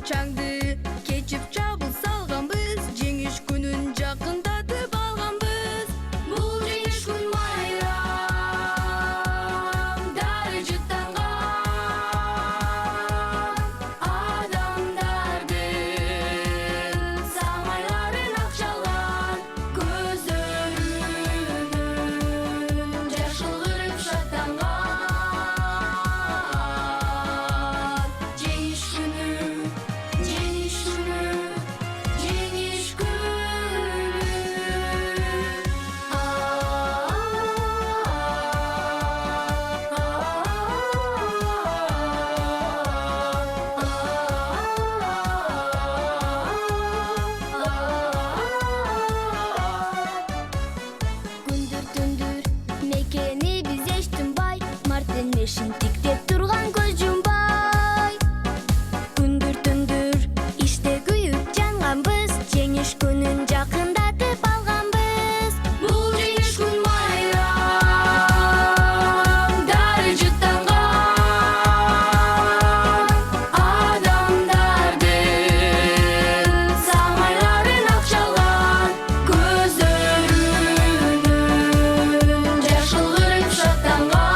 чаңды кечип чабыл салганбыз, жеңиш күнүн жакындатып алганбыз. Бул жеңиш күн майрам дары жыттанган адамдардын самайларын акчалган, көздөрүнүн жашыл кырып шаттанган. Жеңиш күнү, жеңиш күнү, жеңиш күнү. Күндүр түндүр мекени биз эчтинбай, Мартин мешин тиктеп турган көз жумбай. Күндүр түндүр иште күйүп жанганбыз, жеңиш күнүн жакындатып алганбыз. Бул жеңиш күн майрам дары жыттанган адамдардын самайларын акчалган, көздөрүнүн жашыл кырып шаттанган.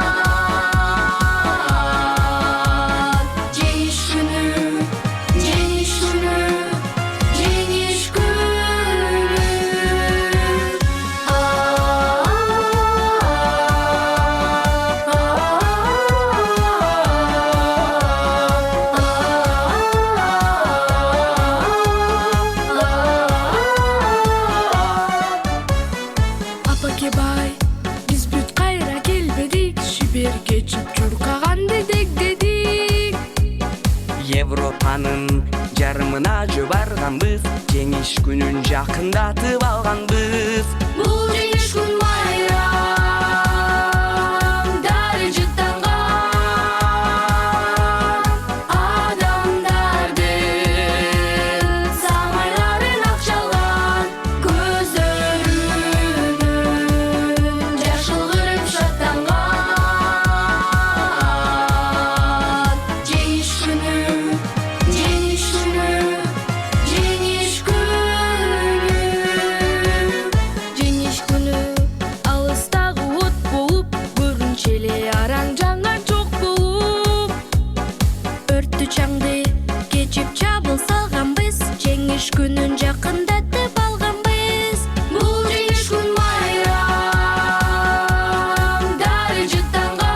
Жеңиш күнү, жеңиш күнү, жеңиш күнү. Апаке бай, биз бүт кайра келбедик, шибер кечип чуркаганды дегдедик. Европанын жарымына жөө барганбыз, жеңиш күнүн жакындатып алганбыз. Бул жеңиш күн майрам дары жыттанган адамдардын самайларын акчалган, көздөрүнүн жашыл кырып шаттанган. Жеңиш күнү, жеңиш күнү, жеңиш күнү. Жеңиш күнү алыстагы от болуп, көрүнчү эле араң жанган жок болуп. Өрттү чаңды кечип чабыл салганбыз, жеңиш күнүн жакындатып алганбыз. Бул жеңиш күн майрам дары жыттанган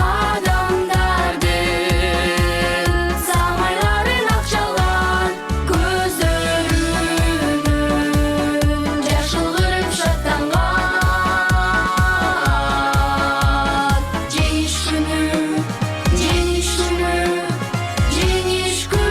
адамдардын самайларын акчалган, көздөрүнүн жашыл кырып шаттанган. Жеңиш күнү, жеңиш күнү, жеңиш күнү.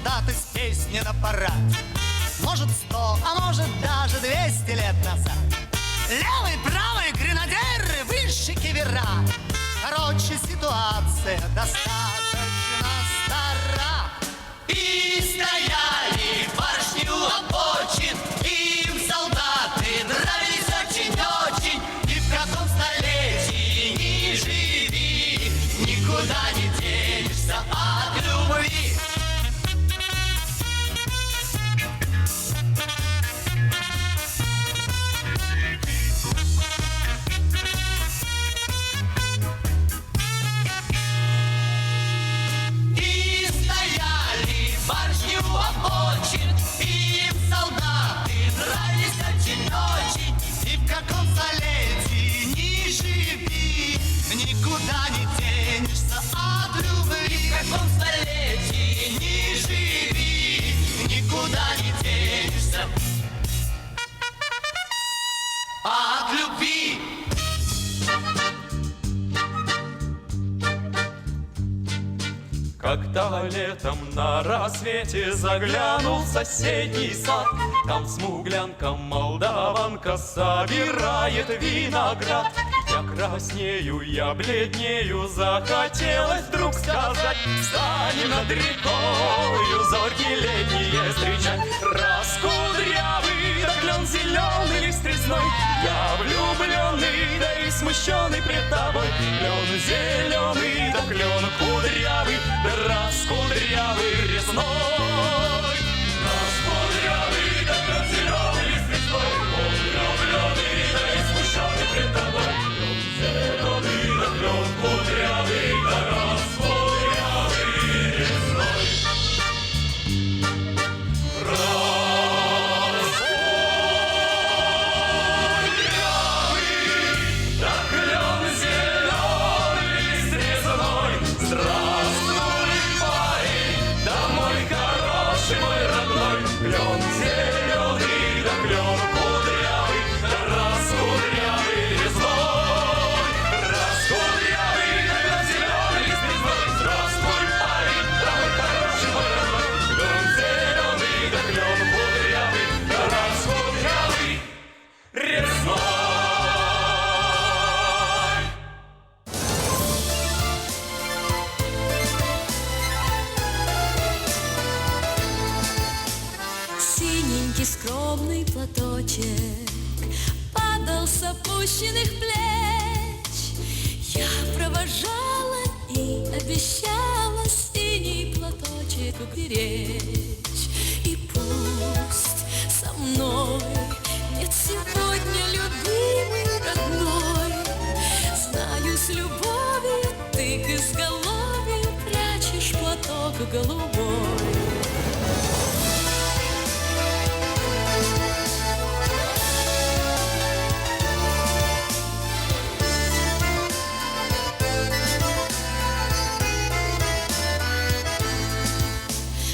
солдаты с песни на парад. Может 100, а может даже 200 лет назад. Левый, правый, гренадеры, выше кивера. Короче, ситуация достаточно стара. И стояли башни у обочин, им солдаты нравились очень-очень. И в каком столетии ни живи, никуда не денешься от любви. Им солдаты нравились очень-очень. И в каком столетии ни живи, никуда не денешься от любви. В каком столетии ни живи, никуда не денешься от любви. Когда летом на рассвете заглянул в соседний сад, там смуглянка-молдаванка собирает виноград. Я краснею, я бледнею, захотелось вдруг сказать: встанем над рекою, зорьки летние встречать. Раскудрявый, да клен зеленый лист резной, я влюбленный, да и смущенный пред тобой. Клен зеленый, да клен кудрявый, да раскудрявый резной. Раскудрявый, да клен зеленый лист резной, он влюбленный, да и смущенный пред тобой. Клен зеленый, да клен кудрявый, да раскудрявый резной. Клен зеленый, да клен кудрявый, да раскудрявый резной. Раскудрявый, да клен зеленый лист резной. Здравствуй, парень, да мой хороший мой родной. Клен зеленый, да клен кудрявый, да раскудрявый резной. Синенький скромный платочек падал с опущенных плеч. Я провожала и обещала синий платочек уберечь. И пусть со мной нет сегодня любимый родной, знаю, с любовью ты к изголовью прячешь платок голубой.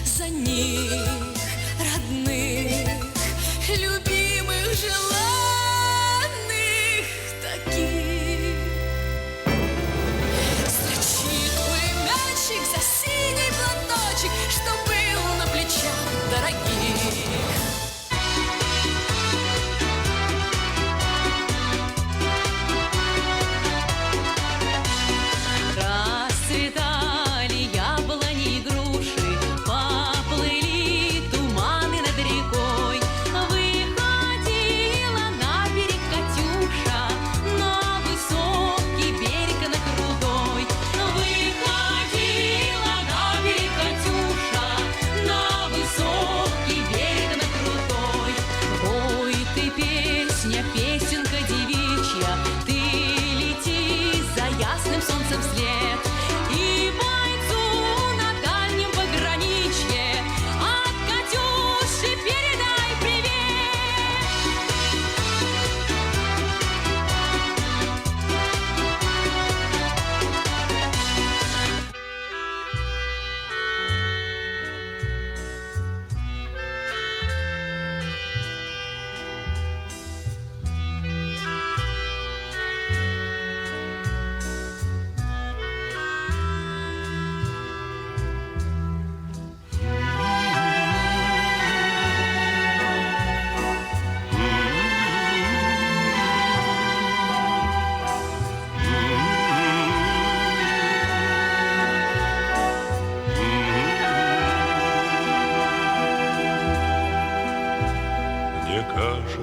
За них, родных, любимых, желанных таких, строчит твой мячик за синий платочек, чтоб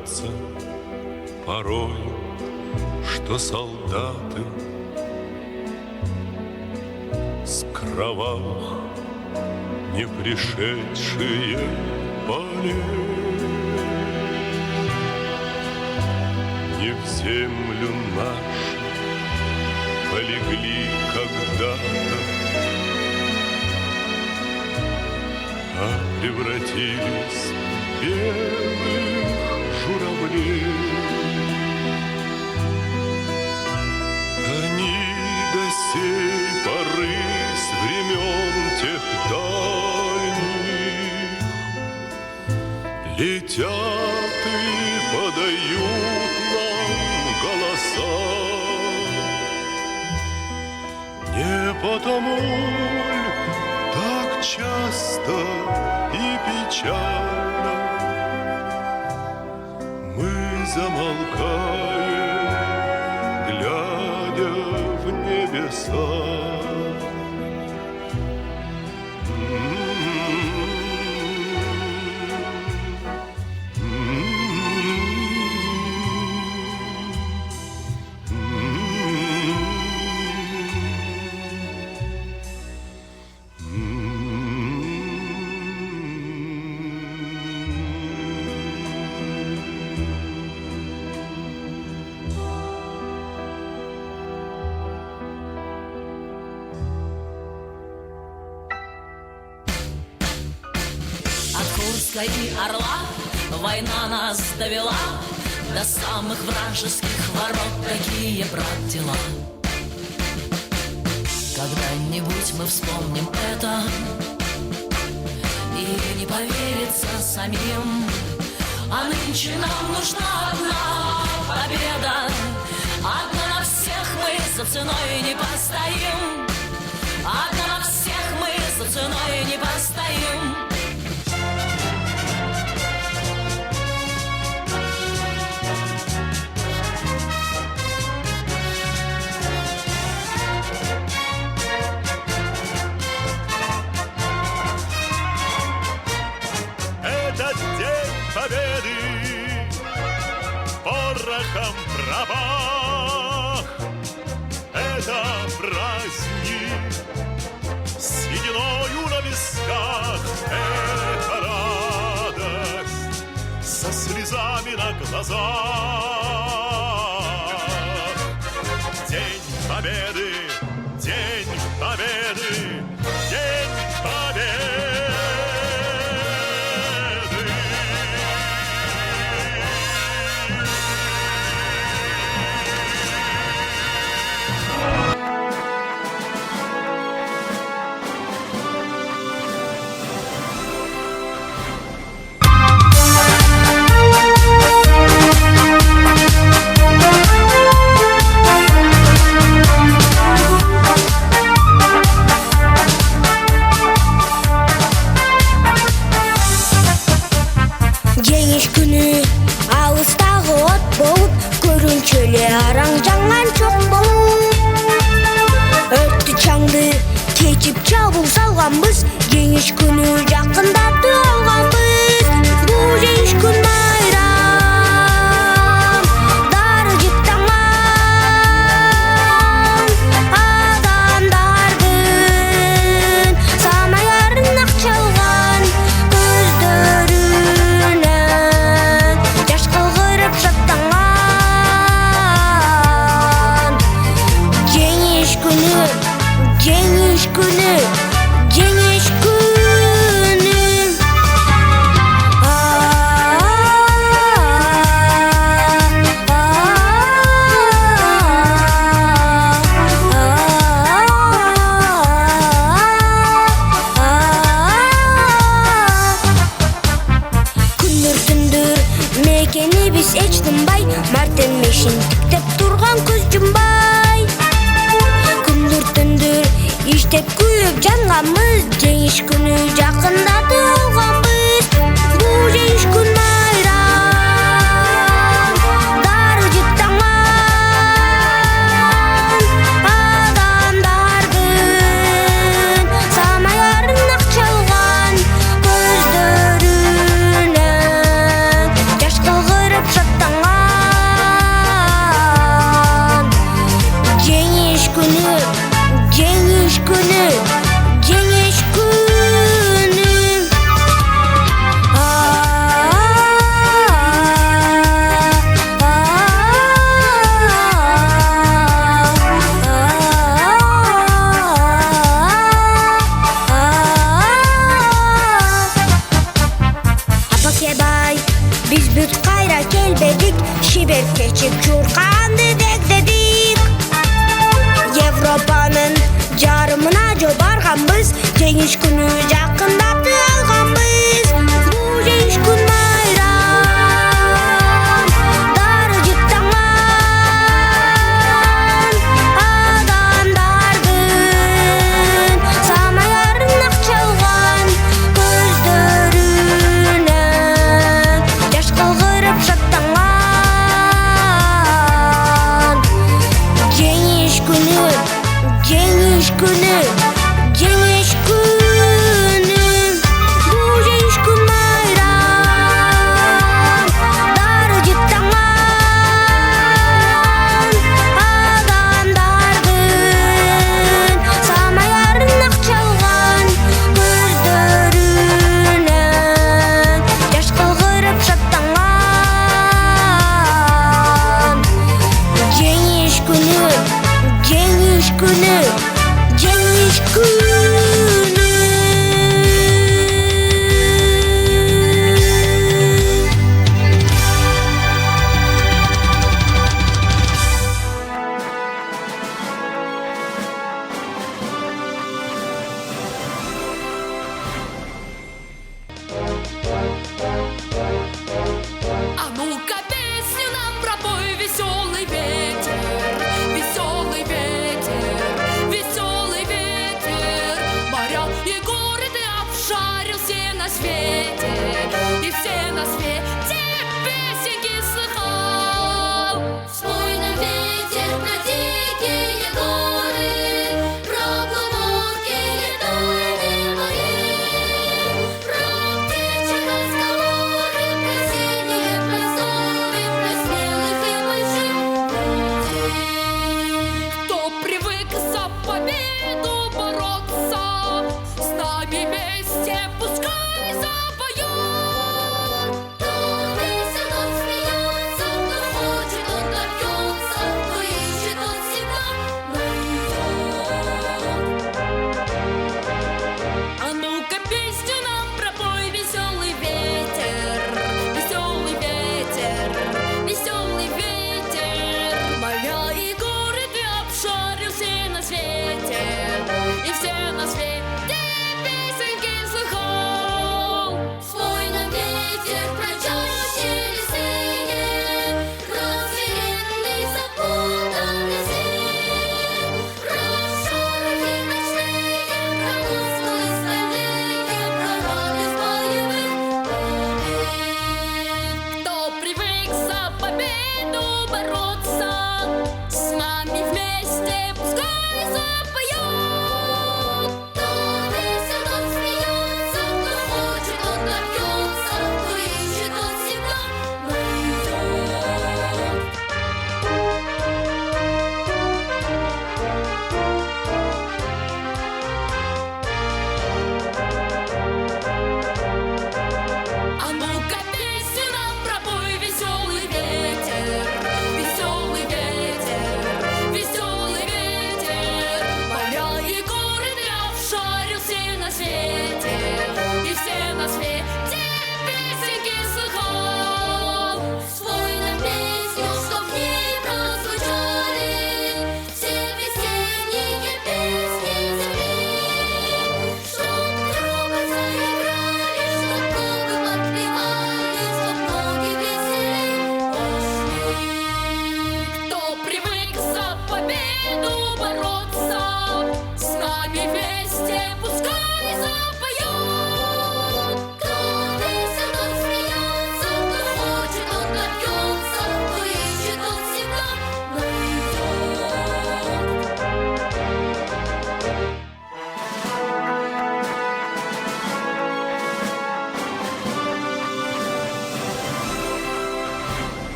кажется порой, что солдаты с кровавых не пришедшие полей не в землю нашу полегли когда-то, а превратились в белых журавлей. Они до сей поры с времен тех дальних летят и подают нам голоса. Не потому ль так часто и печально мы замолкаем, глядя в небеса. Курска и Орла война нас довела до самых вражеских ворот. Такие, брат, дела. Когда-нибудь мы вспомним это и не поверится самим. А нынче нам нужна одна победа, одна на всех мы за ценой не постоим. Одна на всех мы за ценой не постоим. Этот день победы порохом пропах. Это праздник с сединою на висках. Это радость со слезами на глазах. День победы, день победы, день победы. Жеңиш күнү алыстагы от болуп, көрүнчү араң жаңган чок болуп. Өттү чаңды кечип чабуул салганбыз, жеңиш күнү жакындатып алганбыз. Бул жеңиш күн байрам, дары жыптанган адамдардын самаярын ак чалган көздөрүнөн жаш кылгырып шаттанган. Жеңиш күнү, жеңиш күнү, жеңиш күнү. Күндүр түндүр мекени биз эч тынбай, мартенмешин тиктеп турган көз жумбай. Күндүр түндүр иштеп күйүп жанганбыз, жеңиш күнү жакындатып алганбыз. Бул жеңиш күн байрам, дары жыптанган адамдардын самаярын ак чалган көздөрүнөн жаш кылгырып деп чурканды дегдедик. Европанын жарымына жол барганбыз, жеңиш күнү жакындатып алганбыз. Бул жеңиш күн майрам, дары жыттанган адамдардын самаяларын ак чалган көздөрүнөн жаш кылгырып шаттанган. Жеңиш күнү, жеңиш күнү, жеңиш күнү. Бул жеңиш күн майрам, дары жыттанган адамдардын самаяларын ак чалган көздөрүнөн жаш кылгырып шаттанган. Жеңиш күнү, жеңиш күнү, жеңиш күнү. А ну-ка песню нам пропой, веселый ветер, веселый ветер, веселый ветер.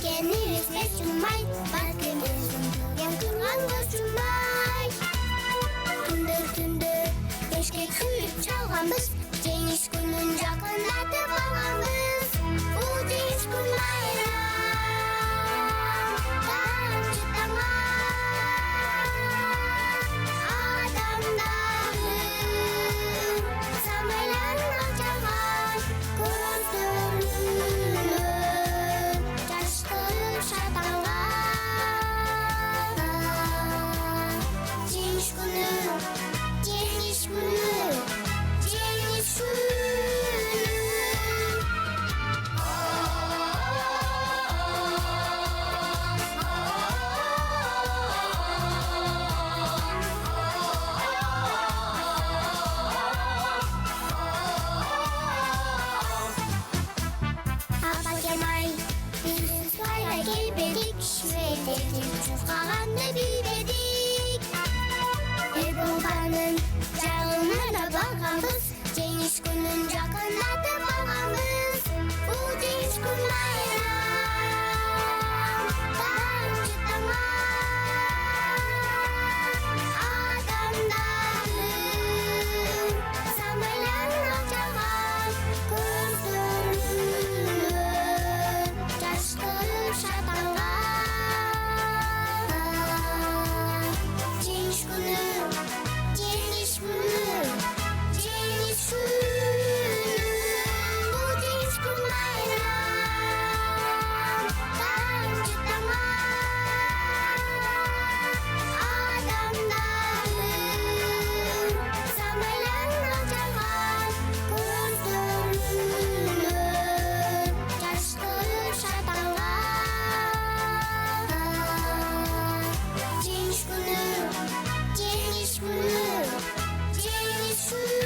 Мекенибиз беш жумай, балким өзүңдү турган көз жумай. Түндө эшке күйүп чалганбыз, жеңиш күнүн жакындатып алганбыз. Бул жеңиш күн байрам, тамчы таңга адамдардын самайланып жаган көздөрүнөн жаш кылып шаталган. Жеңиш күнү, жеңиш күнү, жеңиш күнү. Апакемай, биз байга келбедик, шүбөдөгү чуркаганды билбедик. Эбулганын жагына барганбыз, жеңиш күнүн жакындатып алганбыз. Бул жеңиш күн байрам, тамчы таңга адамдардын самайланып жаган көздөрүнөн жаш кылып шаталган. Жеңиш күнү, жеңиш күнү, жеңиш күнү. Бул жеңиш күн байрам, тамчы таңга адамдардын самайланып жаган көздөрүнөн жаш кылып шаталган. Жеңиш күнү, жеңиш күнү, жеңиш күнү.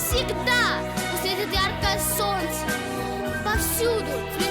всегда светит яркое солнце. Повсюду цветут